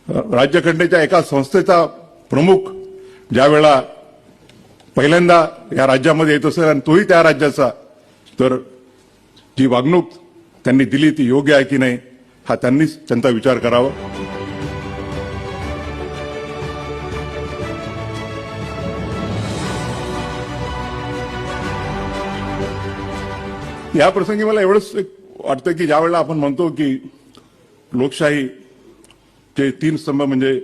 राज्यघटनेच्या एका संस्थेचा प्रमुख ज्या वेळा पहिल्यांदा या राज्यामध्ये येत असेल आणि तोही त्या राज्याचा, तर जी वागणूक त्यांनी दिली ती योग्य आहे की नाही हा त्यांनीच त्यांचा विचार करावा. या प्रसंगी मला एवढंच वाटतं की ज्यावेळेला आपण म्हणतो की लोकशाहीचे तीन स्तंभ म्हणजे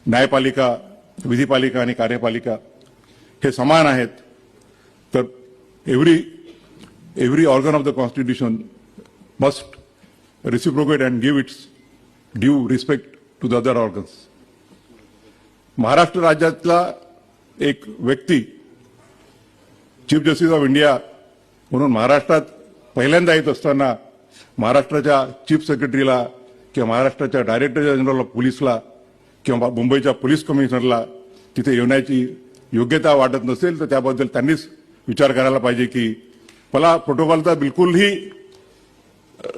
न्यायपालिका, विधिपालिका आणि कार्यपालिका हे समान आहेत, तर every organ of the constitution must reciprocate and give its due respect to the other organs. Maharashtra राज्यातला एक व्यक्ती चीफ जस्टिस ऑफ इंडिया म्हणून महाराष्ट्रात पहिल्यांदा येत असताना महाराष्ट्राच्या चीफ सेक्रेटरीला किंवा महाराष्ट्राच्या डायरेक्टर जनरल ऑफ पोलीसला किंवा मुंबईच्या पोलीस कमिशनरला तिथे येण्याची योग्यता वाटत नसेल तर त्याबद्दल त्यांनीच विचार करायला पाहिजे की मला प्रोटोकॉलचा बिलकुलही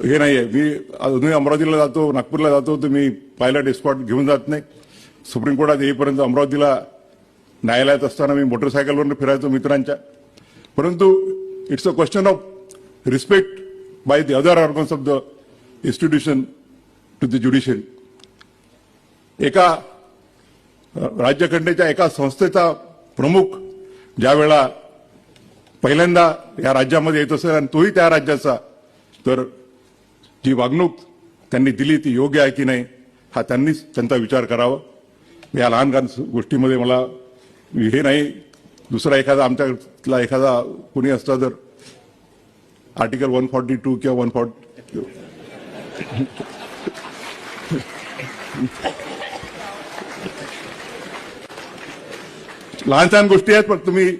हे नाही आहे. मी अजूनही अमरावतीला जातो, नागपूरला जातो, तर मी पायलट एस्कॉर्ट घेऊन जात नाही. सुप्रीम कोर्टात येईपर्यंत अमरावतीला न्यायालयात असताना मी मोटरसायकलवरून फिरायचो मित्रांच्या. परंतु it's a question of respect by the other organs of the institution to the judiciary. एका राज्यघटनेच्या एका संस्थेचा प्रमुख ज्या वेळा पहिल्यांदा या राज्यामध्ये येत असेल आणि तोही त्या राज्याचा, तर जी वागणूक त्यांनी दिली ती योग्य आहे की नाही हा त्यांनीच त्यांचा विचार करावा. या लहान लहान गोष्टीमध्ये मला हे नाही, दुसरा एखादा आमच्यातला एखादा कोणी असता तर आर्टिकल 142 किंवा 140 लहान लहान गोष्टी आहेत, पण तुम्ही